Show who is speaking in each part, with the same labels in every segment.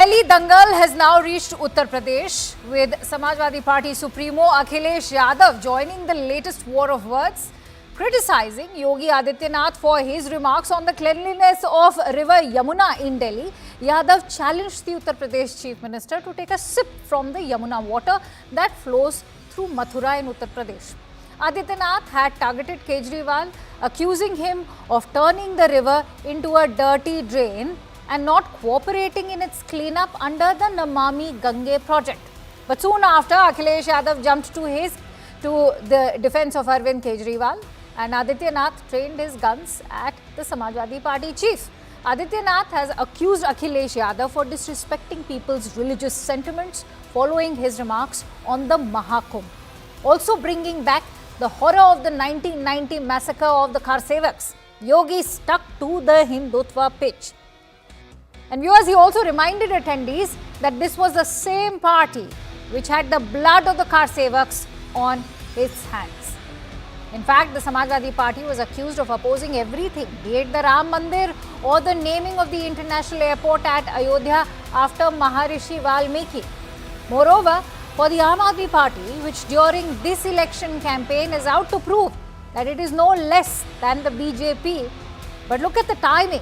Speaker 1: Delhi Dangal has now reached Uttar Pradesh, with Samajwadi Party Supremo Akhilesh Yadav joining the latest war of words, criticizing Yogi Adityanath for his remarks on the cleanliness of river Yamuna in Delhi. Yadav challenged the Uttar Pradesh Chief Minister to take a sip from the Yamuna water that flows through Mathura in Uttar Pradesh. Adityanath had targeted Kejriwal, accusing him of turning the river into a dirty drain and not cooperating in its cleanup under the Namami Gange project. But soon after, Akhilesh Yadav jumped to the defense of Arvind Kejriwal, and Adityanath trained his guns at the Samajwadi Party chief. Adityanath has accused Akhilesh Yadav for disrespecting people's religious sentiments following his remarks on the Mahakumbh, also bringing back the horror of the 1990 massacre of the Kharsevaks. Yogi stuck to the Hindutva pitch. And viewers, he also reminded attendees that this was the same party which had the blood of the Kharsevaks on its hands. In fact, the Samajwadi Party was accused of opposing everything, be it the Ram Mandir or the naming of the international airport at Ayodhya after Maharishi Valmiki. Moreover, for the Aam Aadmi Party, which during this election campaign is out to prove that it is no less than the BJP, but look at the timing.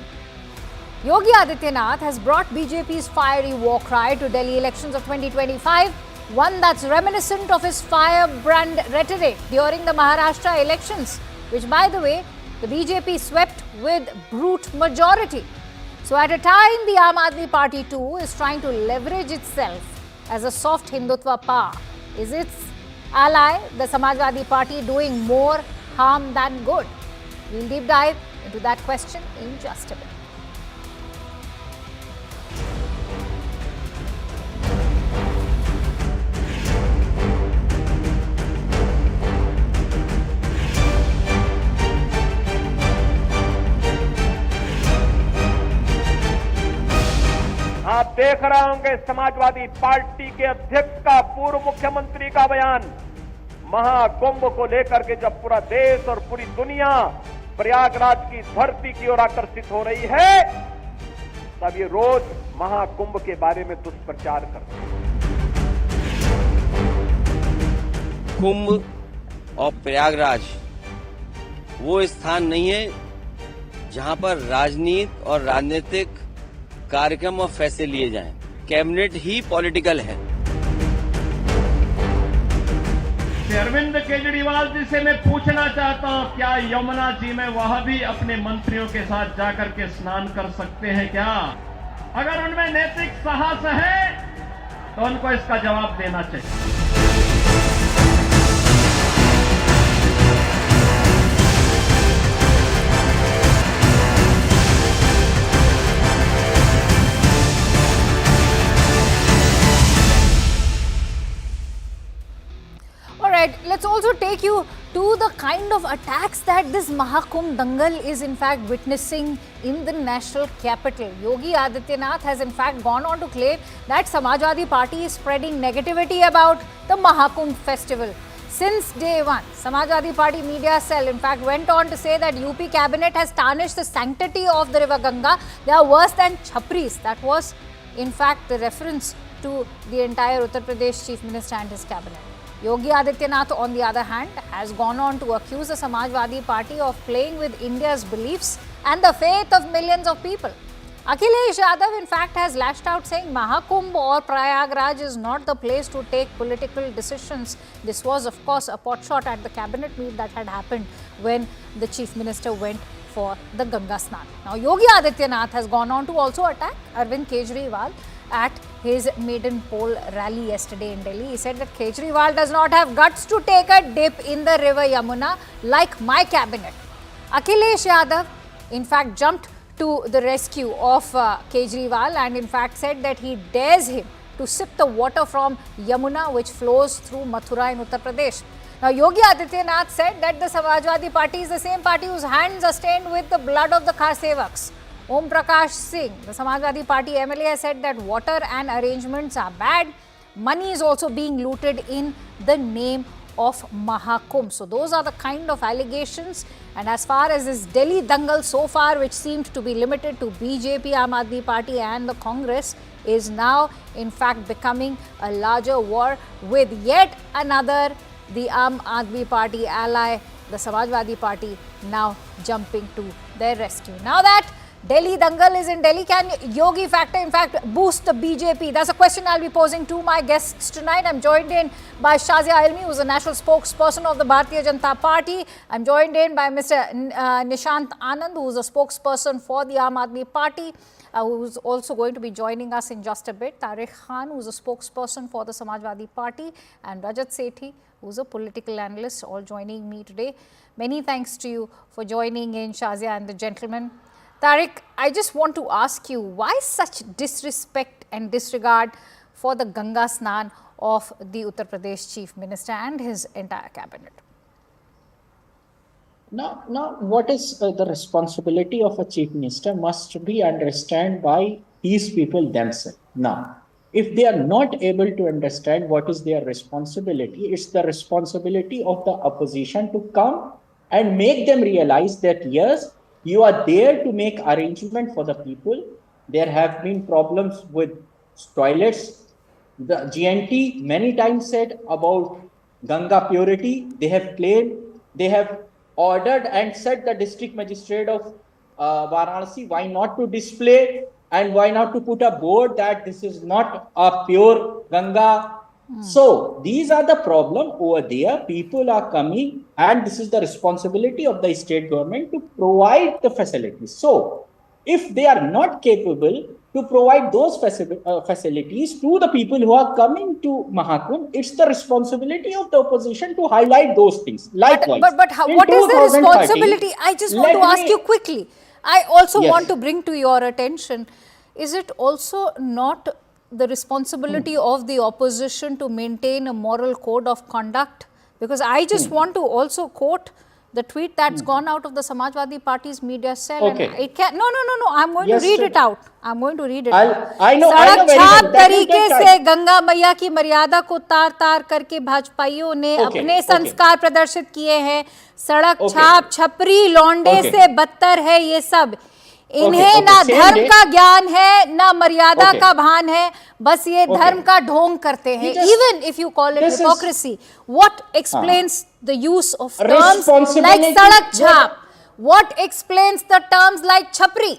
Speaker 1: Yogi Adityanath has brought BJP's fiery war cry to Delhi elections of 2025, one that's reminiscent of his firebrand rhetoric during the Maharashtra elections, which, by the way, the BJP swept with brute majority. So at a time, the Aam Aadmi Party too is trying to leverage itself as a soft Hindutva power. Is its ally, the Samajwadi Party, doing more harm than good? We'll deep dive into that question in just a bit.
Speaker 2: आप देख रहे होंगे Samajwadi party के अध्यक्ष का, पूर्व मुख्यमंत्री का बयान महाकुंभ को लेकर के जब पूरा देश और पूरी दुनिया प्रयागराज की धरती की ओर आकर्षित हो रही है, तब ये रोज महाकुंभ के बारे में दुष्प्रचार करते हैं।
Speaker 3: कुंभ और प्रयागराज वो स्थान नहीं है जहां पर राजनीति और राजनीतिक कार्यक्रम और फैसले लिए जाएं। कैबिनेट ही पॉलिटिकल है।
Speaker 4: अरविंद केजरीवाल जी से मैं पूछना चाहता हूं, क्या यमुना जी में वह भी अपने मंत्रियों के साथ जाकर के स्नान कर सकते हैं क्या? अगर उनमें नैतिक साहस है तो उनको इसका जवाब देना चाहिए।
Speaker 1: Let's also take you to the kind of attacks that this Mahakumbh Dangal is in fact witnessing in the national capital. Yogi Adityanath has in fact gone on to claim that Samajwadi Party is spreading negativity about the Mahakumbh festival. Since day one, Samajwadi Party media cell in fact went on to say that UP cabinet has tarnished the sanctity of the river Ganga. They are worse than Chhapris. That was in fact the reference to the entire Uttar Pradesh Chief Minister and his cabinet. Yogi Adityanath, on the other hand, has gone on to accuse the Samajwadi Party of playing with India's beliefs and the faith of millions of people. Akhilesh Yadav, in fact, has lashed out saying Mahakumbh or Prayagraj is not the place to take political decisions. This was, of course, a potshot at the cabinet meet that had happened when the Chief Minister went for the Ganga Snan. Now, Yogi Adityanath has gone on to also attack Arvind Kejriwal at his maiden poll rally yesterday in Delhi. He said that Kejriwal does not have guts to take a dip in the river Yamuna like my cabinet. Akhilesh Yadav, in fact, jumped to the rescue of Kejriwal and in fact said that he dares him to sip the water from Yamuna which flows through Mathura in Uttar Pradesh. Now, Yogi Adityanath said that the Samajwadi Party is the same party whose hands are stained with the blood of the Kharsevaks. Om Prakash Singh, the Samajwadi Party MLA, has said that water and arrangements are bad. Money is also being looted in the name of Mahakumbh. So those are the kind of allegations. And as far as this Delhi Dangal so far, which seemed to be limited to BJP, Aam Aadmi Party and the Congress, is now in fact becoming a larger war with yet another, the Aam Aadmi Party ally, the Samajwadi Party, now jumping to their rescue. Now that Delhi Dangal is in Delhi, can Yogi factor in fact boost the BJP? That's a question I'll be posing to my guests tonight. I'm joined in by Shazia Ilmi, who's the national spokesperson of the Bharatiya Janata Party. I'm joined in by Mr. Nishant Anand, who's a spokesperson for the Aam Aadmi Party, who's also going to be joining us in just a bit. Tariq Khan, who's a spokesperson for the Samajwadi Party, and Rajat Sethi, who's a political analyst, all joining me today. Many thanks to you for joining in, Shazia and the gentlemen. Tariq, I just want to ask you, why such disrespect and disregard for the Ganga Snan of the Uttar Pradesh Chief Minister and his entire cabinet?
Speaker 5: Now, what is the responsibility of a Chief Minister must be understood by these people themselves. Now, if they are not able to understand what is their responsibility, it's the responsibility of the opposition to come and make them realize that yes, you are there to make arrangement for the people. There have been problems with toilets. The GNT many times said about Ganga purity. They have claimed, they have ordered and said the district magistrate of Varanasi, why not to display and why not to put a board that this is not a pure Ganga. So these are the problem over there. People are coming and this is the responsibility of the state government to provide the facilities. So if they are not capable to provide those facilities to the people who are coming to Mahakumbh, it's the responsibility of the opposition to highlight those things. Likewise,
Speaker 1: but what is the responsibility? I just want to ask you quickly. I also want to bring to your attention, is it also not the responsibility of the opposition to maintain a moral code of conduct? Because I just want to also quote the tweet that's gone out of the Samajwadi Party's media cell.
Speaker 5: Okay.
Speaker 1: And it can, no, I'm going to read it out. I'm going to read it out.
Speaker 5: I know
Speaker 1: सड़क
Speaker 5: very
Speaker 1: छाप
Speaker 5: well. That will
Speaker 1: तरीके
Speaker 5: take
Speaker 1: से
Speaker 5: time.
Speaker 1: Ganga मैया की मर्यादा को तार तार करके भाजपाइयों ने अपने संस्कार प्रदर्शित किए हैं। सड़क छाप छपरी लौंडे से बदतर है ये सब। इन्हें ना धर्म का ज्ञान है ना मर्यादा का भान है, बस ये धर्म का ढोंग करते हैं. Even if you call it hypocrisy, what explains the use of terms like sadak chhap? What explains the terms like chapri?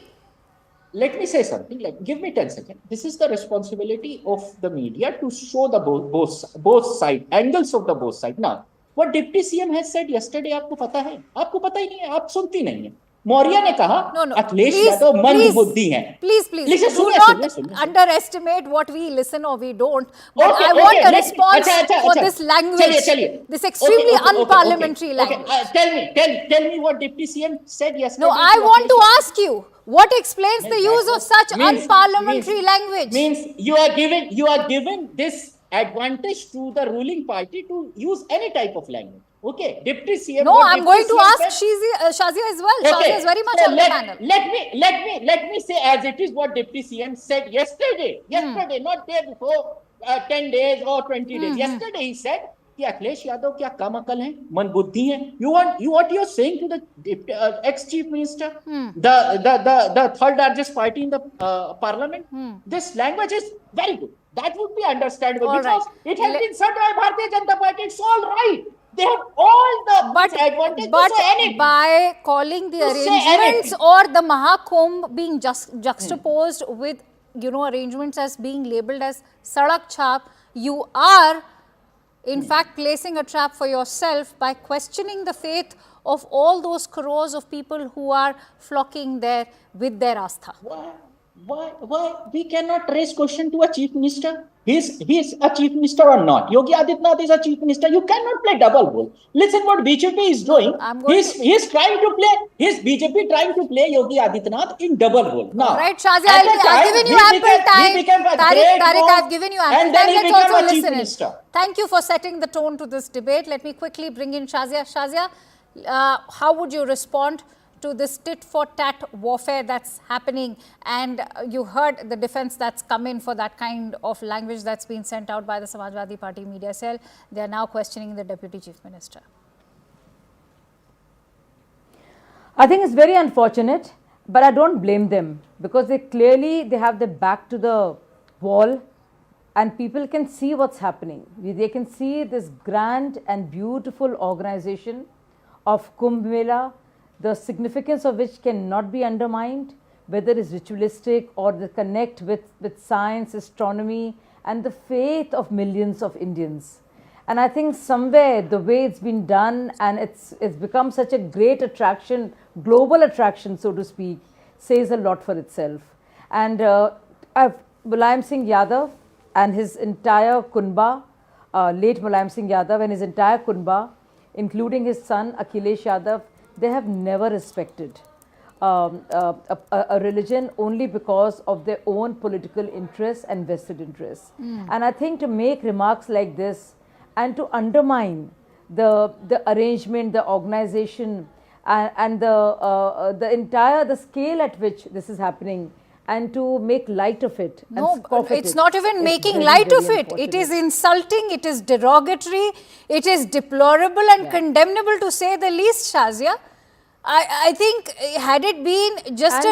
Speaker 5: Let me say something. Give me 10 seconds. This is the responsibility of the media to show the both side angles of the both side. Now, what Deputy CM has said yesterday, आपको पता है? आपको पता ही नहीं है. आप सुनती नहीं है. मौर्य ने कहा अखिलेश यादव मंद बुद्धि हैं.
Speaker 1: Please, do not underestimate what we listen or we don't. But I want a response for this language, this extremely unparliamentary language.
Speaker 5: Tell me what Deputy CM said yesterday.
Speaker 1: No, I want to ask you, what explains the use of such unparliamentary language?
Speaker 5: Means you are given this advantage to the ruling party to use any type of language. Okay, Deputy CM.
Speaker 1: No, I'm going to ask Shazia as well. Okay. Shazia is very much on the panel.
Speaker 5: Let me say as it is what Deputy CM said yesterday. Yesterday, not day before, 10 days or 20 days. Yesterday he said कि अखिलेश यादव क्या कम अकल हैं, मन बुद्धि हैं. What you're saying to the ex-chief minister, the third largest party in the parliament. This language is very good. That would be understandable because it has been said by Bharatiya Janata Party. It's all right. They have all the advantages.
Speaker 1: But by calling the arrangements or the Mahakumbh being juxtaposed with, arrangements as being labelled as sadak chhap, you are in fact placing a trap for yourself by questioning the faith of all those crores of people who are flocking there with their astha.
Speaker 5: Why we cannot raise question to a chief minister? He's a chief minister or not? Yogi Adityanath is a chief minister. You cannot play double role. Listen what BJP is doing. He's trying to play. His BJP trying to play Yogi Adityanath in double role. Now,
Speaker 1: right, Shazia, I've given you ample time. Tariq, I've given you ample time. Let's also listen in. Thank you for setting the tone to this debate. Let me quickly bring in Shazia. Shazia, how would you respond to this tit-for-tat warfare that's happening? And you heard the defense that's come in for that kind of language that's been sent out by the Samajwadi Party media cell. They are now questioning the Deputy Chief Minister.
Speaker 6: I think it's very unfortunate, but I don't blame them because they have their back to the wall, and people can see what's happening. They can see this grand and beautiful organization of Kumbh Mela, the significance of which cannot be undermined, whether it's ritualistic or the connect with science, astronomy, and the faith of millions of Indians. And I think somewhere the way it's been done, and it's become such a great attraction, global attraction, so to speak, says a lot for itself. And Mulayam Singh Yadav and his entire Kunba, late Mulayam Singh Yadav and his entire Kunba, including his son Akhilesh Yadav, they have never respected a religion only because of their own political interests and vested interests. And I think to make remarks like this and to undermine the arrangement, the organization, and the scale at which this is happening, and to make light of it.
Speaker 1: No, it's not even making light of it. It is insulting, it is derogatory, it is deplorable and condemnable, to say the least, Shazia. I think had it been just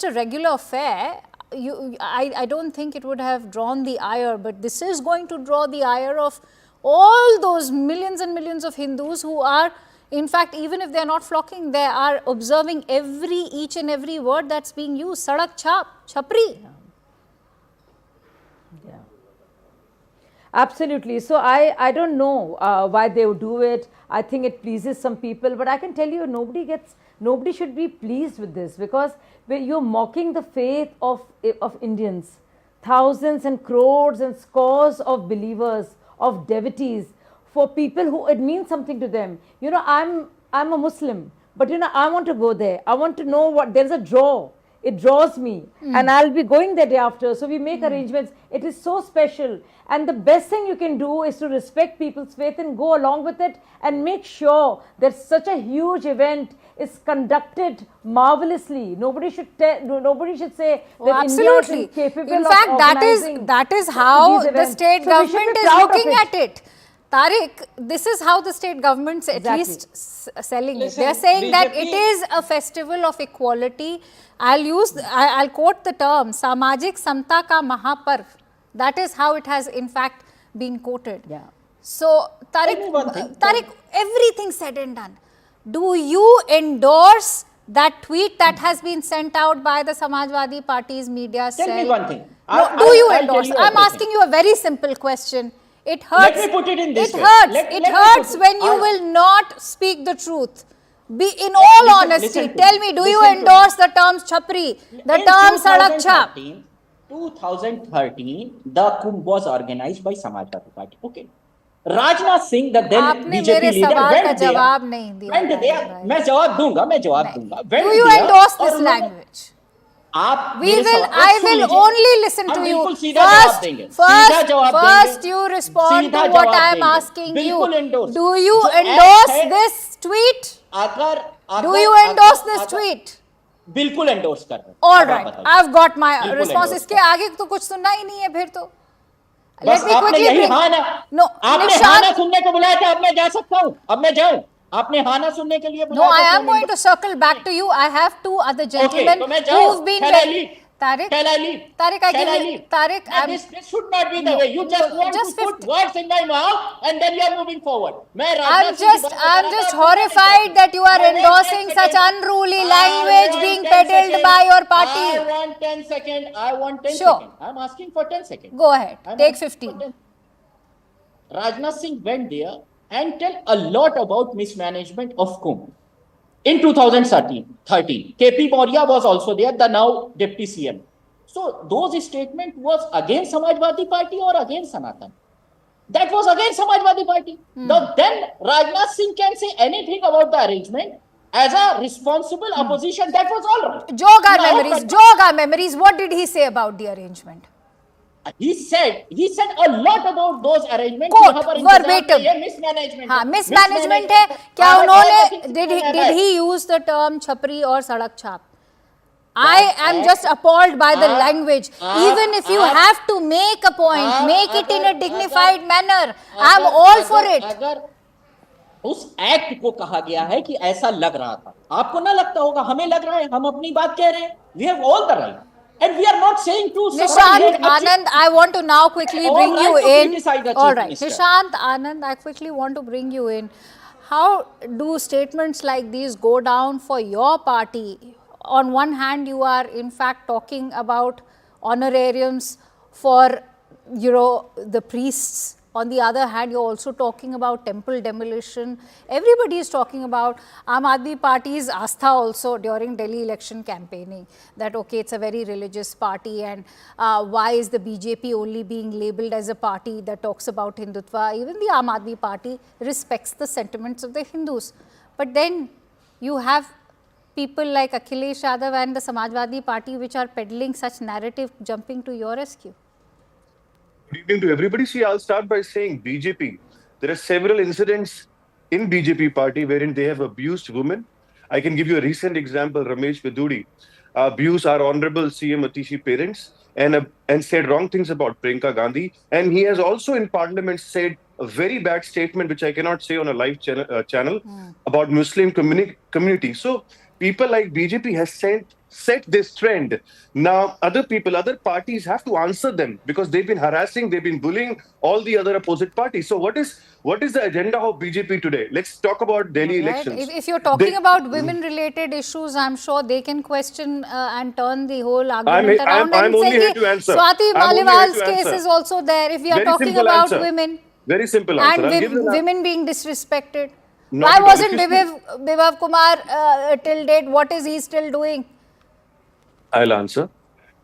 Speaker 1: a regular affair, I don't think it would have drawn the ire, but this is going to draw the ire of all those millions and millions of Hindus who are, in fact, even if they are not flocking, they are observing each and every word that's being used. Sadak chap, chapri.
Speaker 6: Yeah. Absolutely. So I don't know why they would do it. I think it pleases some people, but I can tell you nobody should be pleased with this, because you're mocking the faith of Indians, thousands and crores and scores of believers, of devotees, for people who it means something to them. You know, I'm a Muslim, but you know, I want to go there. I want to know what, there's a draw. It draws me, and I'll be going the day after. So we make arrangements. It is so special. And the best thing you can do is to respect people's faith and go along with it, and make sure that such a huge event is conducted marvelously. Nobody should say that India is incapable
Speaker 1: in fact,
Speaker 6: of organizing
Speaker 1: that is how the state government is looking at it. Tariq, this is how the state government's at least selling it. They are saying that it is a festival of equality. I'll quote the term, Samajik Samta Ka Mahaparv. That is how it has in fact been quoted.
Speaker 6: Yeah.
Speaker 1: So, Tariq, everything said and done, do you endorse that tweet that has been sent out by the Samajwadi Party's media cell?
Speaker 5: Tell me one thing.
Speaker 1: Do you endorse? I'm asking you a very simple question. It hurts.
Speaker 5: Let me put it in this way.
Speaker 1: It hurts when you will not speak the truth. In all honesty, tell me, do you endorse the terms chapri, the term sadak chap?
Speaker 5: 2013, the Kumbh was organized by Samajwadi Party. Okay. Rajnath Singh, the then BJP leader, went there. मैं जवाब दूंगा.
Speaker 1: Do you endorse this language? I will only listen to you. First you respond to what I am asking you. Do you endorse this tweet? Do you endorse this tweet?
Speaker 5: बिल्कुल endorse कर रहे हैं.
Speaker 1: All right, I've got my response. इसके आगे तो कुछ सुनना ही नहीं है फिर तो.
Speaker 5: बस आपने यही हाँ ना. आपने हाँ ना सुनने को बुलाया था. अब मैं जा सकता हूँ. अब मैं जाऊँ. आपने हाँ ना सुनने के लिए बुलाया.
Speaker 1: No, I am going to circle back to you. I have two other gentlemen who've been very. Tariq, I give you. Tariq,
Speaker 5: this should not be the way. You just want to put words in my mouth and then you are moving forward.
Speaker 1: I'm just horrified that you are endorsing such unruly language being peddled by your party.
Speaker 5: I want 10 seconds. Seconds. I'm asking for 10 seconds.
Speaker 1: Go ahead. Take 15.
Speaker 5: Rajnath Singh went there and tell a lot about mismanagement of Kumbh. In 2013, KP Maurya was also there, the now Deputy CM. So those statement was against Samajwadi Party or against Sanatan? That was against Samajwadi Party. Then Rajnath Singh can say anything about the arrangement as a responsible opposition. That was all right.
Speaker 1: Jog our memories. What did he say about the arrangement?
Speaker 5: He said a lot about those arrangements.
Speaker 1: Quote verbatim.
Speaker 5: Mismanagement.
Speaker 1: हाँ, mismanagement है. क्या उन्होंने did he use the term chapri or sadak chap? I am just appalled by the language. Even if you have to make a point, make it in a dignified manner. I'm all for it.
Speaker 5: अगर उस act को कहा गया है कि ऐसा लग रहा था, आपको ना लगता होगा, हमें लग रहा है, हम अपनी बात कह रहे हैं. We have all the right. And we are not saying to
Speaker 1: Nishant Anand, I want to now quickly bring you in. All right,
Speaker 5: Minister.
Speaker 1: Nishant Anand, I quickly want to bring you in. How do statements like these go down for your party? On one hand, you are in fact talking about honorariums for, the priests. On the other hand, you're also talking about temple demolition. Everybody is talking about Aam Aadmi Party's Astha also during Delhi election campaigning, that okay, it's a very religious party, and why is the BJP only being labelled as a party that talks about Hindutva? Even the Aam Aadmi Party respects the sentiments of the Hindus. But then you have people like Akhilesh Yadav and the Samajwadi Party which are peddling such narrative jumping to your rescue.
Speaker 7: Good evening to everybody. See, I'll start by saying BJP. There are several incidents in BJP party wherein they have abused women. I can give you a recent example. Ramesh Vidudi abused our honorable CM Atishi parents and said wrong things about Priyanka Gandhi. And he has also in parliament said a very bad statement, which I cannot say on a live channel about Muslim community. So people like BJP has set this trend. Now, other parties have to answer them because they've been harassing, they've been bullying all the other opposite parties. So what is the agenda of BJP today? Let's talk about Delhi elections.
Speaker 1: If you're talking about women-related issues, I'm sure they can question and turn the whole argument around.
Speaker 7: I'm only here to answer.
Speaker 1: Swati Maliwal's case is also there. If we are talking about women,
Speaker 7: very simple answer.
Speaker 1: And women being disrespected. Why wasn't Bibhav Kumar till date? What is he still doing?
Speaker 7: I'll answer.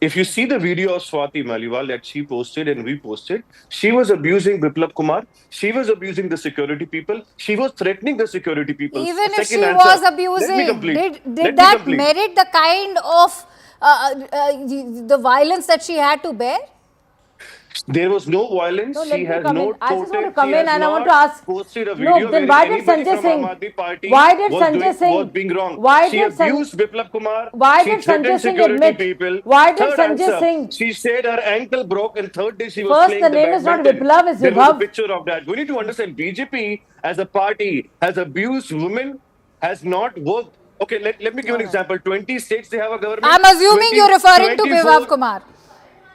Speaker 7: If you see the video of Swati Maliwal that she posted and we posted, she was abusing Biplab Kumar. She was abusing the security people. She was threatening the security people.
Speaker 1: Even if she was abusing, did that merit the kind of the violence that she had to bear?
Speaker 7: There was no violence.
Speaker 6: No,
Speaker 7: she has no.
Speaker 6: I just want to come in and I want to ask. No, then why did Sanjay Singh? Why did Sanjay Singh?
Speaker 7: Was being wrong.
Speaker 6: Why
Speaker 7: she
Speaker 6: did
Speaker 7: abused Biplab Kumar.
Speaker 6: Why did Sanjay Singh admit?
Speaker 7: People.
Speaker 6: Why did Sanjay Singh?
Speaker 7: She said her ankle broke, and third day she was
Speaker 6: First,
Speaker 7: playing
Speaker 6: the name is not Biplab, it's
Speaker 7: There was a
Speaker 6: Vibhav.
Speaker 7: picture of that. We need to understand. BJP as a party has abused women, has not worked. Okay, let me give an example. 20 states they have a government.
Speaker 1: I'm assuming you're referring to Bibhav Kumar.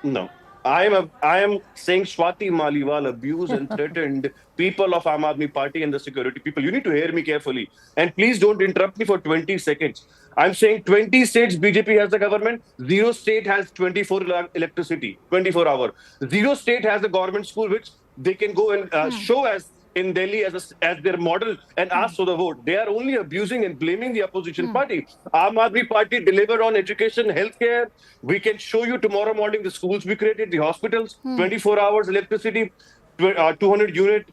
Speaker 7: No. I am saying Swati Maliwal abused and threatened people of Aam Aadmi Party and the security people. You need to hear me carefully. And please don't interrupt me for 20 seconds. I'm saying 20 states BJP has the government. 0 state has 24 electricity, 24 hour. 0 state has a government school which they can go and show as in Delhi as their model and ask for the vote. They are only abusing and blaming the opposition party. Aam Aadmi Party delivered on education, healthcare. We can show you tomorrow morning the schools we created, the hospitals, 24 hours electricity, 200 unit,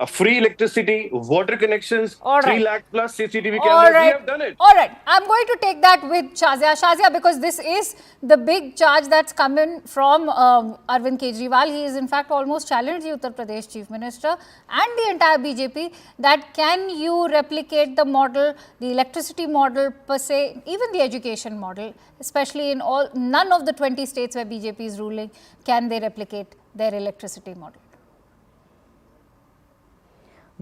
Speaker 7: free electricity, water connections, 3 lakh plus CCTV cameras. We have done it.
Speaker 1: All right. I'm going to take that with Shazia. Shazia, because this is the big charge that's coming from Arvind Kejriwal. He is in fact almost challenged the Uttar Pradesh Chief Minister and the entire BJP that can you replicate the model, the electricity model per se, even the education model, especially in none of the 20 states where BJP is ruling, can they replicate their electricity model?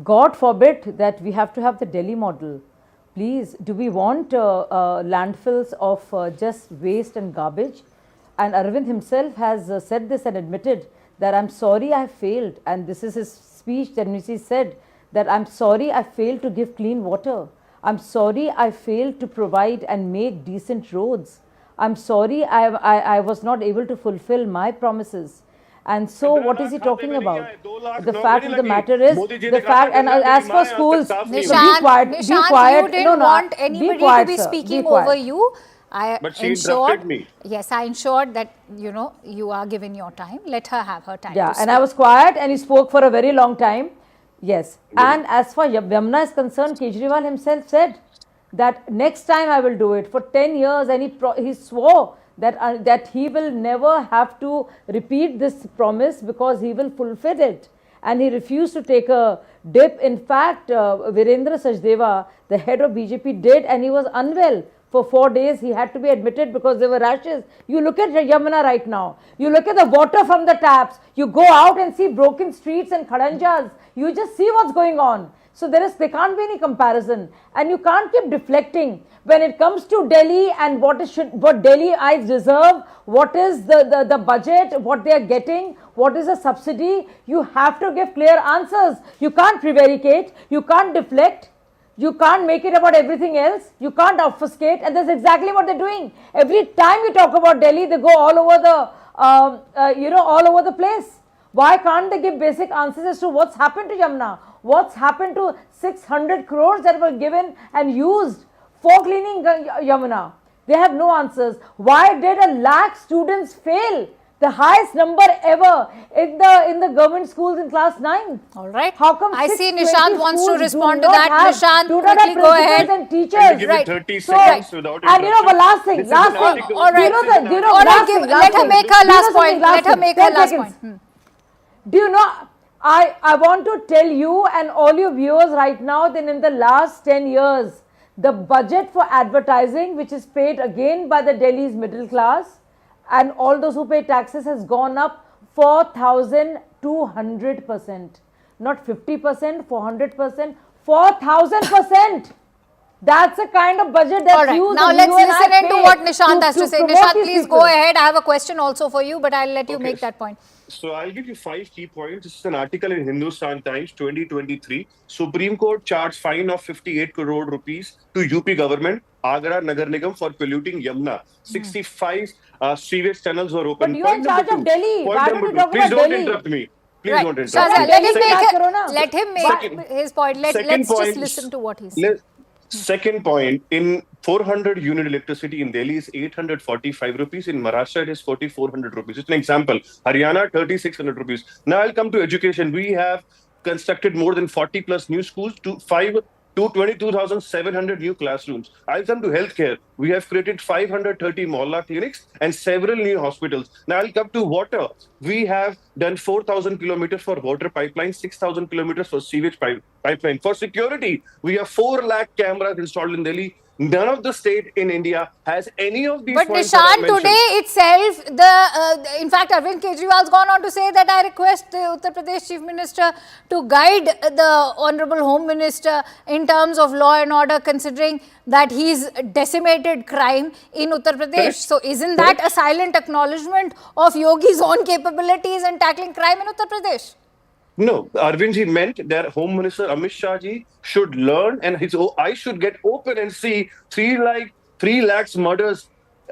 Speaker 6: God forbid that we have to have the Delhi model. Please, do we want landfills of just waste and garbage? And Arvind himself has said this and admitted that I'm sorry I failed. And this is his speech that he said that I'm sorry I failed to give clean water. I'm sorry I failed to provide and make decent roads. I'm sorry I was not able to fulfill my promises. And so what is he talking about? The fact of the matter is, the fact, and as for schools, be quiet, be quiet.
Speaker 1: You didn't want anybody to be speaking over you.
Speaker 7: But she interrupted me.
Speaker 1: Yes, I ensured that, you are given your time. Let her have her time.
Speaker 6: Yeah, and I was quiet and he spoke for a very long time. Yes. And as far Yamuna is concerned, Kejriwal himself said that next time I will do it for 10 years, and he swore that he will never have to repeat this promise because he will fulfill it. And he refused to take a dip. In fact, Virendra Sachdeva, the head of BJP, did, and he was unwell For 4 days, he had to be admitted because there were rashes. You look at Yamuna right now. You look at the water from the taps. You go out and see broken streets and khadanjas. You just see what's going on. So there can't be any comparison, and you can't keep deflecting. When it comes to Delhi and what Delhi eyes deserve, what is the budget, what they are getting, what is the subsidy, you have to give clear answers. You can't prevaricate, you can't deflect, you can't make it about everything else, you can't obfuscate, and that's exactly what they're doing. Every time you talk about Delhi, they go all over all over the place. Why can't they give basic answers as to what's happened to Yamuna? What's happened to 600 crores that were given and used for cleaning Yamuna? They have no answers. Why did 1 lakh students fail? The highest number ever in the government schools in class 9.
Speaker 1: All right.
Speaker 6: How come
Speaker 1: I see
Speaker 6: 620
Speaker 1: Nishant wants to
Speaker 6: schools
Speaker 1: respond
Speaker 6: do
Speaker 1: to
Speaker 6: not
Speaker 1: that.
Speaker 6: have-
Speaker 1: Nishant,
Speaker 6: do not have
Speaker 1: quickly go
Speaker 6: principals
Speaker 1: ahead.
Speaker 6: and teachers.
Speaker 7: Can you give
Speaker 1: Right.
Speaker 7: me 30
Speaker 6: So,
Speaker 7: seconds without
Speaker 6: and you know,
Speaker 7: interruption?
Speaker 6: last thing,
Speaker 7: This is
Speaker 6: last
Speaker 7: an
Speaker 6: thing.
Speaker 7: article.
Speaker 1: All right.
Speaker 7: This is an
Speaker 1: All right,
Speaker 6: last
Speaker 1: give-
Speaker 6: thing,
Speaker 1: let
Speaker 6: last
Speaker 1: her
Speaker 6: thing.
Speaker 1: make her
Speaker 6: Do you
Speaker 1: last
Speaker 6: know
Speaker 1: point.
Speaker 6: something? Last
Speaker 1: Let her
Speaker 6: thing.
Speaker 1: make
Speaker 6: 10
Speaker 1: her last
Speaker 6: seconds.
Speaker 1: point.
Speaker 6: Do you know, I want to tell you and all your viewers right now that in the last 10 years, the budget for advertising, which is paid again by the Delhi's middle class and all those who pay taxes, has gone up 4,200%. Not 50%, 400%, 4,000%. That's the kind of budget that's
Speaker 1: All right.
Speaker 6: used.
Speaker 1: Now
Speaker 6: and
Speaker 1: let's
Speaker 6: you and I
Speaker 1: listen into
Speaker 6: pay
Speaker 1: what Nishant has to say.
Speaker 6: promote
Speaker 1: Nishant,
Speaker 6: these
Speaker 1: please
Speaker 6: people.
Speaker 1: go ahead. I have a question also for you, but I'll let you
Speaker 7: Okay.
Speaker 1: make that point.
Speaker 7: So I'll give you 5 key points. This is an article in Hindustan Times 2023. Supreme Court charged fine of 58 crore rupees to UP government, Agra Nagar Nigam for polluting Yamuna. 65 sewage tunnels were opened.
Speaker 6: But you're in charge of Delhi. Why don't you talk
Speaker 7: Please
Speaker 6: about
Speaker 7: don't
Speaker 6: Delhi?
Speaker 7: interrupt me. Please
Speaker 1: Right.
Speaker 7: don't interrupt
Speaker 1: Shahzad,
Speaker 7: me.
Speaker 1: let him
Speaker 6: Second-
Speaker 1: let him make
Speaker 7: Second-
Speaker 1: his point. Let's
Speaker 7: Second
Speaker 1: just
Speaker 7: point-
Speaker 1: listen to what he's saying.
Speaker 7: Second point, in 400 unit electricity in Delhi is 845 rupees. In Maharashtra, it is 4,400 rupees. It's an example. Haryana, 3,600 rupees. Now I'll come to education. We have constructed more than 40 plus new schools to 22,700 new classrooms. I'll come to healthcare. We have created 530 mohalla clinics and several new hospitals. Now I'll come to water. We have done 4,000 kilometers for water pipeline, 6,000 kilometers for sewage pipeline. For security, we have 4 lakh cameras installed in Delhi. None of the state in India has any of these
Speaker 1: But
Speaker 7: points that I
Speaker 1: Nishant,
Speaker 7: mentioned.
Speaker 1: today itself, in fact, Arvind Kejriwal's gone on to say that I request the Uttar Pradesh Chief Minister to guide the Honorable Home Minister in terms of law and order, considering that he's decimated crime in Uttar Pradesh.
Speaker 7: Correct.
Speaker 1: So isn't that a silent acknowledgement of Yogi's own capabilities in tackling crime in Uttar Pradesh?
Speaker 7: No, Arvindji meant that Home Minister Amit Shah ji should learn, and I should get open and see 3 lakhs murders,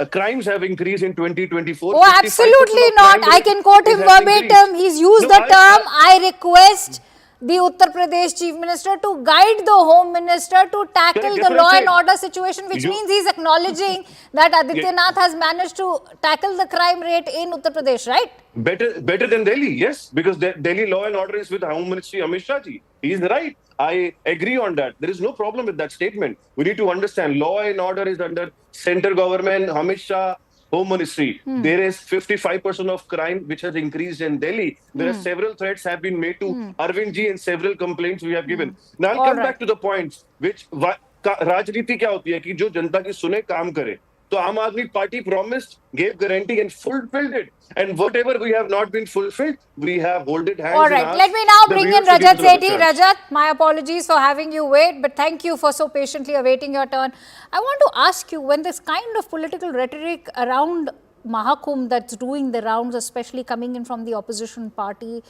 Speaker 7: crimes have increased in 2024.
Speaker 1: Oh,
Speaker 7: 55%
Speaker 1: absolutely
Speaker 7: of
Speaker 1: not.
Speaker 7: crime
Speaker 1: I can quote him
Speaker 7: has increased.
Speaker 1: verbatim. He's used
Speaker 7: No,
Speaker 1: the term, I request the Uttar Pradesh Chief Minister to guide the Home Minister to tackle
Speaker 7: Correct,
Speaker 1: the
Speaker 7: that's what
Speaker 1: law
Speaker 7: I
Speaker 1: and
Speaker 7: said.
Speaker 1: order situation, which means he's acknowledging that Adityanath has managed to tackle the crime rate in Uttar Pradesh, right?
Speaker 7: Better than Delhi, yes, because Delhi law and order is with Home Ministry Amit Shah ji. He is right. I agree on that. There is no problem with that statement. We need to understand law and order is under center government, Amit Shah, Home Ministry. There is 55% of crime which has increased in Delhi. There are several threats have been made to Arvind ji and several complaints we have given. Now I'll come back to the points which राजनीति क्या होती है कि जो जनता की सुने काम करे. So Aam Aadmi Party promised, gave guarantee and fulfilled it. And whatever we have not been fulfilled, we have holded hands.
Speaker 1: All right, let me now bring in Rajat Sethi. Rajat, my apologies for having you wait, but thank you for so patiently awaiting your turn. I want to ask you, when this kind of political rhetoric around Mahakumbh that's doing the rounds, especially coming in from the opposition party,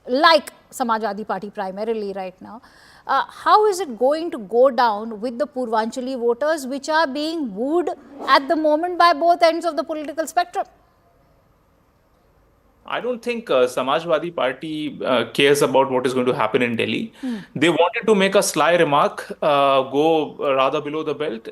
Speaker 1: like Samajwadi Party primarily right now, how is it going to go down with the Purvanchali voters, which are being wooed at the moment by both ends of the political spectrum?
Speaker 8: I don't think Samajwadi Party cares about what is going to happen in Delhi. They wanted to make a sly remark, go rather below the belt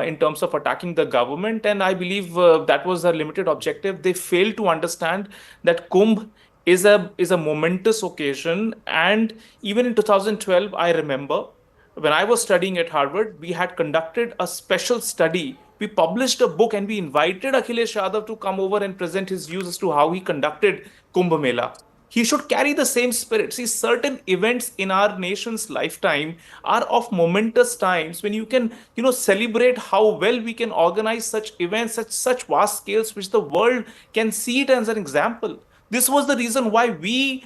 Speaker 8: in terms of attacking the government, and I believe that was their limited objective. They failed to understand that Kumbh is a momentous occasion, and even in 2012, I remember when I was studying at Harvard, we had conducted a special study. We published a book and we invited Akhilesh Yadav to come over and present his views as to how he conducted Kumbh Mela. he should carry the same spirit. See, certain events in our nation's lifetime are of momentous times when you can, celebrate how well we can organize such events at such vast scales, which the world can see it as an example. This was the reason why we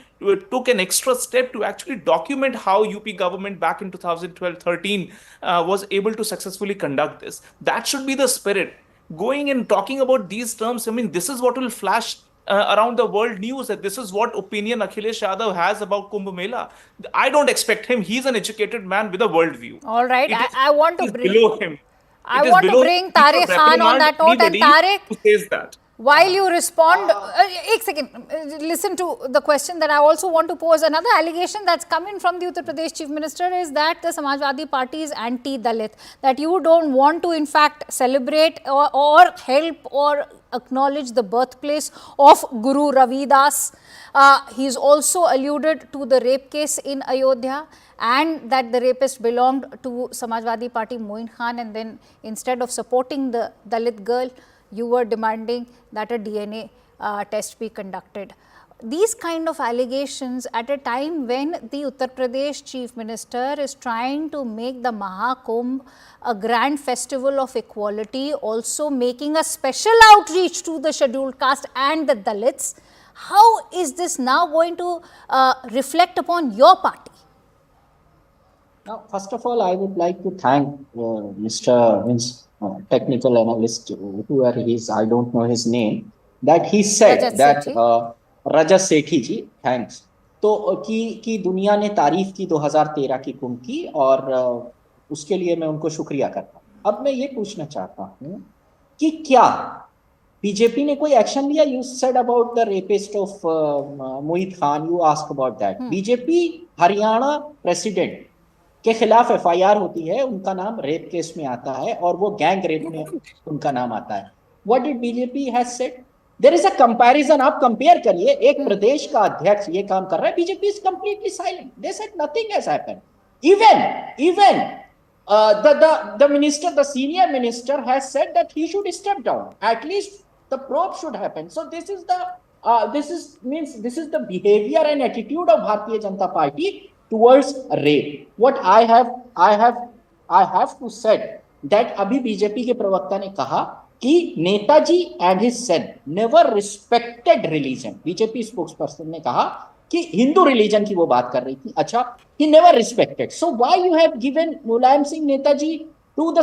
Speaker 8: took an extra step to actually document how UP government back in 2012-13 was able to successfully conduct this. That should be the spirit. Going and talking about these terms, I mean, this is what will flash around the world news, that this is what opinion Akhilesh Yadav has about Kumbh Mela. I don't expect him. He's an educated man with a worldview.
Speaker 1: All right.
Speaker 8: I want to bring below him.
Speaker 1: I want to bring Tariq Khan on that note. And Tariq,
Speaker 8: who says that?
Speaker 1: While you respond, एक second, listen to the question that I also want to pose. Another allegation that's coming from the Uttar Pradesh Chief Minister is that the Samajwadi Party is anti-Dalit, that you don't want to in fact celebrate or help or acknowledge the birthplace of Guru Ravidas. He's also alluded to the rape case in Ayodhya and that the rapist belonged to Samajwadi Party Moin Khan, and then instead of supporting the Dalit girl, you were demanding that a DNA test be conducted. These kind of allegations at a time when the Uttar Pradesh Chief Minister is trying to make the Mahakumbh a grand festival of equality, also making a special outreach to the scheduled caste and the Dalits. How is this now going to reflect upon your party?
Speaker 5: Now, first of all, I would like to thank Mr. Technical analyst, whoever he is, I don't know his name, that he said Rajat Sethi ji, thanks. तो कि दुनिया ने तारीफ की 2013 की कुंभ की और उसके लिए मैं उनको शुक्रिया करता हूँ। अब मैं ये पूछना चाहता हूँ कि क्या बीजेपी ने कोई एक्शन लिया? You said about the rapist of Mohit Khan, you asked about that. BJP Haryana president के खिलाफ एफआईआर होती है, उनका नाम रेप केस में आता है और वो गैंग रेप में उनका नाम आता है. What did BJP has said? There is a comparison. आप कंपेयर करिए, एक प्रदेश का अध्यक्ष ये काम कर रहा है, BJP is completely silent. They said nothing has happened. Even the minister, the senior minister has said that he should step down. At least the probe should happen. So this is the behavior and attitude of Bharatiya Janata Party towards rape. What I have to said that अभी BJP के प्रवक्ता ने कहा कि Netaji and his son never respected religion. BJP spokesperson ने कहा कि Hindu religion की वो बात कर रही थी. अच्छा, he never respected. So why you have given Mulayam Singh Netaji to the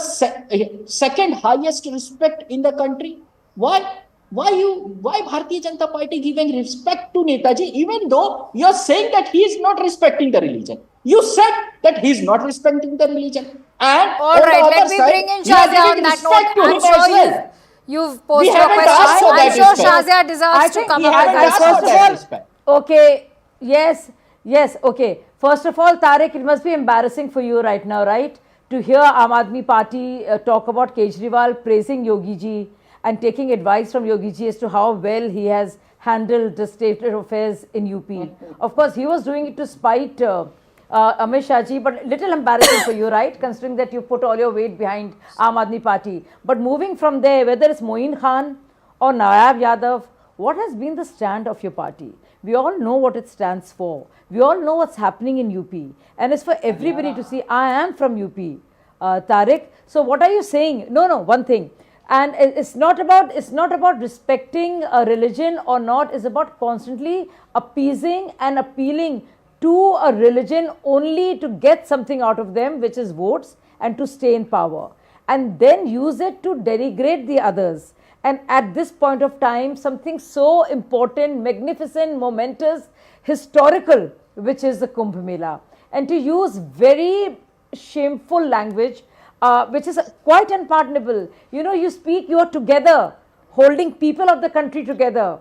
Speaker 5: second highest respect in the country? Why Bharatiya Janata Party giving respect to Netaji, even though you are saying that he is not respecting the religion? You said that he is not respecting the religion. And
Speaker 1: all right, let me bring in Shazia on that note. I'm sure you've posed your question. I'm sure Shazia deserves to come up.
Speaker 6: Okay, yes, okay. First of all, Tariq, it must be embarrassing for you right now, right? To hear Aam Aadmi Party talk about Kejriwal praising Yogi ji and taking advice from Yogi ji as to how well he has handled the state affairs in UP. Of course, he was doing it to spite Amit Shah ji, but little embarrassing for you, right? Considering that you put all your weight behind Aam Aadmi Party. But moving from there, whether it's Moin Khan or Nayab Yadav, what has been the stand of your party? We all know what it stands for. We all know what's happening in UP. And it's for everybody to see. I am from UP, Tariq. So what are you saying? No, one thing. And it's not about respecting a religion or not. It's about constantly appeasing and appealing to a religion only to get something out of them, which is votes, and to stay in power. And then use it to denigrate the others. And at this point of time, something so important, magnificent, momentous, historical, which is the Kumbh Mela. And to use very shameful language, which is quite unpardonable. You know, you are together, holding people of the country together.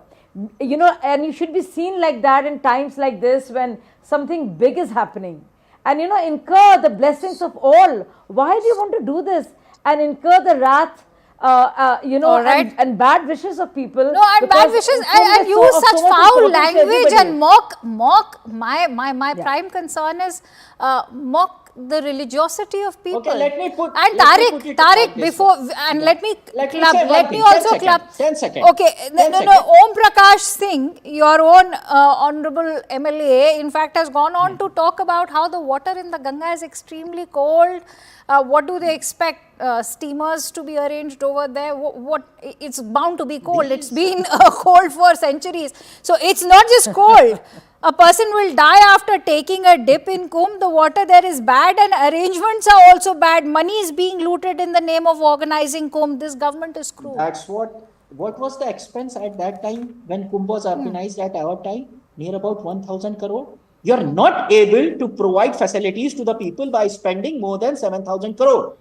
Speaker 6: You know, and you should be seen like that in times like this when something big is happening. And, you know, incur the blessings of all. Why do you want to do this? And incur the wrath, right, and bad wishes of people.
Speaker 1: No, and bad wishes and use such foul language and mock. My prime concern is mock the religiosity of people.
Speaker 5: Okay, let me put
Speaker 1: and
Speaker 5: let me put it
Speaker 1: Tariq,
Speaker 5: like this
Speaker 1: before
Speaker 5: way.
Speaker 1: and
Speaker 5: Yeah.
Speaker 1: let me
Speaker 5: Let me
Speaker 1: club.
Speaker 5: say one
Speaker 1: Let me
Speaker 5: thing.
Speaker 1: also
Speaker 5: 10
Speaker 1: club.
Speaker 5: seconds. 10 seconds.
Speaker 1: Okay,
Speaker 5: 10
Speaker 1: no.
Speaker 5: seconds.
Speaker 1: Om Prakash Singh, your own honorable MLA, in fact, has gone on to talk about how the water in the Ganga is extremely cold. What do they expect? Steamers to be arranged over there? What it's bound to be cold. It's been cold for centuries. So it's not just cold. A person will die after taking a dip in Kumbh. The water there is bad and arrangements are also bad. Money is being looted in the name of organizing Kumbh. This government is cruel.
Speaker 5: That's what was the expense at that time when Kumbh was organized at our time? Near about 1,000 crore. You're not able to provide facilities to the people by spending more than 7,000 crore.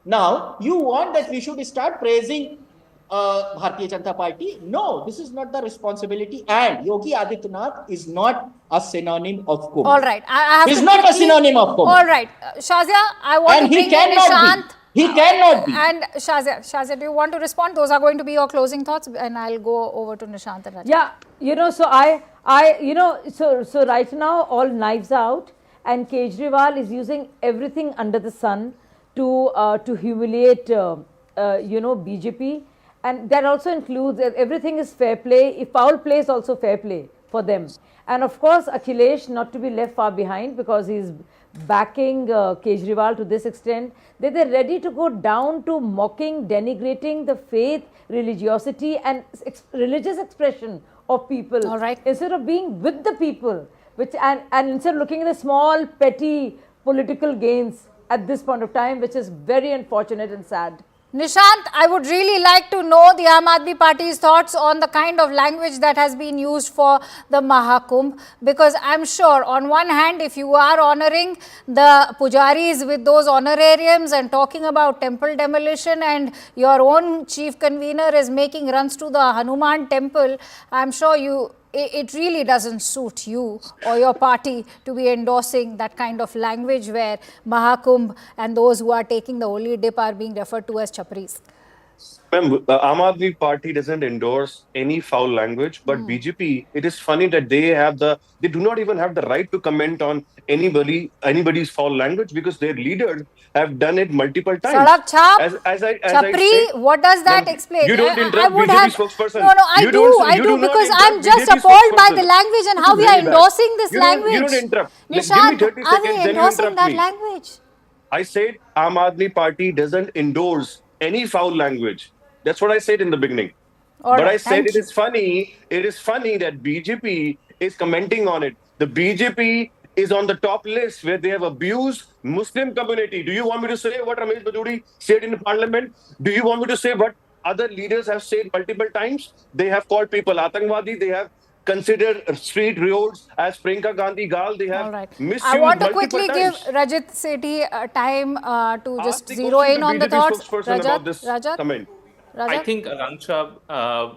Speaker 5: Now, you want that we should start praising Bharatiya Janata Party? No, this is not the responsibility. And Yogi Adityanath is not a synonym of Kumbh.
Speaker 1: All right. I have
Speaker 5: He's
Speaker 1: to
Speaker 5: not a
Speaker 1: quickly-
Speaker 5: synonym of Kumbh.
Speaker 1: All right. Shazia, I want
Speaker 5: And
Speaker 1: to
Speaker 5: he
Speaker 1: bring in
Speaker 5: cannot be.
Speaker 1: Nishant.
Speaker 5: He cannot be.
Speaker 1: And Shazia, do you want to respond? Those are going to be your closing thoughts, and I'll go over to Nishant and Rajat.
Speaker 6: Yeah, so right now all knives out, and Kejriwal is using everything under the sun to humiliate, BJP, and that also includes everything is fair play. If foul play is also fair play for them, and of course Akhilesh not to be left far behind because he's backing Kejriwal to this extent that they're ready to go down to mocking, denigrating the faith, religiosity and religious expression of people.
Speaker 1: All right.
Speaker 6: Instead of being with the people, and instead of looking at the small petty political gains at this point of time, which is very unfortunate and sad.
Speaker 1: Nishant, I would really like to know the Aam Aadmi Party's thoughts on the kind of language that has been used for the Mahakumbh, because I'm sure on one hand, if you are honoring the pujaris with those honorariums and talking about temple demolition, and your own chief convener is making runs to the Hanuman temple, I'm sure it really doesn't suit you or your party to be endorsing that kind of language where Mahakumbh and those who are taking the holy dip are being referred to as chapris.
Speaker 7: Ma'am, the Aam Aadmi Party doesn't endorse any foul language, but BJP, it is funny that they do not even have the right to comment on anybody's foul language because their leaders have done it multiple times.
Speaker 1: Sadak chap,
Speaker 7: As I
Speaker 1: chapri,
Speaker 7: said,
Speaker 1: what does that
Speaker 7: ma'am,
Speaker 1: explain?
Speaker 7: you don't interrupt
Speaker 1: I would
Speaker 7: BJP
Speaker 1: have,
Speaker 7: spokesperson.
Speaker 1: No, I
Speaker 7: You
Speaker 1: do
Speaker 7: not
Speaker 1: because
Speaker 7: interrupt
Speaker 1: I'm just
Speaker 7: BJP
Speaker 1: appalled by
Speaker 7: spokesperson.
Speaker 1: the language and how
Speaker 7: This
Speaker 1: we
Speaker 7: is
Speaker 1: are
Speaker 7: very bad.
Speaker 1: endorsing this
Speaker 7: You
Speaker 1: language.
Speaker 7: don't interrupt. Give me
Speaker 1: Nishant,
Speaker 7: 30
Speaker 1: are
Speaker 7: seconds,
Speaker 1: we
Speaker 7: then you
Speaker 1: endorsing
Speaker 7: interrupt
Speaker 1: that
Speaker 7: me.
Speaker 1: language?
Speaker 7: I said Aam Aadmi Party doesn't endorse any foul language. That's what I said in the beginning.
Speaker 1: All
Speaker 7: But
Speaker 1: right,
Speaker 7: I said
Speaker 1: thank you.
Speaker 7: it is funny that BJP is commenting on it. The BJP is on the top list where they have abused Muslim community. Do you want me to say what Ramesh Bajuri said in the parliament? Do you want me to say what other leaders have said multiple times? They have called people Atangwadi. They have considered street roads as Priyanka Gandhi Gal. They have
Speaker 1: All right.
Speaker 7: misused
Speaker 1: I want to
Speaker 7: multiple
Speaker 1: quickly
Speaker 7: times.
Speaker 1: give Rajat Sethi time to
Speaker 7: Ask
Speaker 1: just
Speaker 7: the
Speaker 1: zero
Speaker 7: question
Speaker 1: in
Speaker 7: to
Speaker 1: on the
Speaker 7: BJP
Speaker 1: thoughts.
Speaker 7: spokesperson about this comment.
Speaker 8: I think, Rangsha,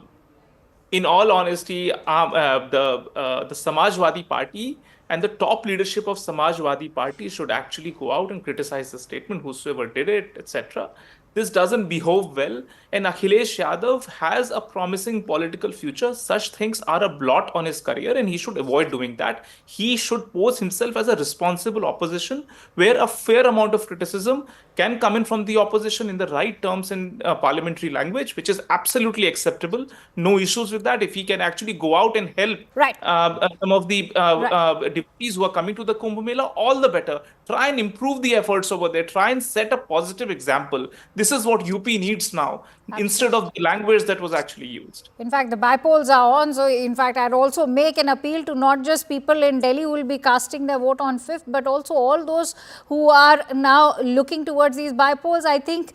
Speaker 8: in all honesty, the Samajwadi Party and the top leadership of Samajwadi Party should actually go out and criticize the statement, whosoever did it, etc. This doesn't behove well, and Akhilesh Yadav has a promising political future. Such things are a blot on his career, and he should avoid doing that. He should pose himself as a responsible opposition, where a fair amount of criticism can come in from the opposition in the right terms in parliamentary language, which is absolutely acceptable. No issues with that. If he can actually go out and help
Speaker 1: Right.
Speaker 8: some of the devotees who are coming to the Kumbh Mela, all the better. Try and improve the efforts over there. Try and set a positive example. This is what UP needs now, instead of the language that was actually used.
Speaker 1: In fact, the bypolls are on. So, in fact, I'd also make an appeal to not just people in Delhi who will be casting their vote on 5th, but also all those who are now looking towards these bypolls. I think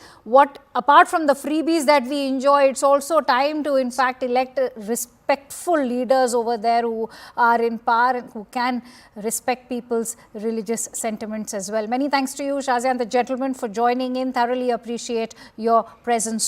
Speaker 1: apart from the freebies that we enjoy, it's also time to, in fact, elect respectful leaders over there who are in power and who can respect people's religious sentiments as well. Many thanks to you, Shazia and the gentlemen, for joining in. Thoroughly appreciate your presence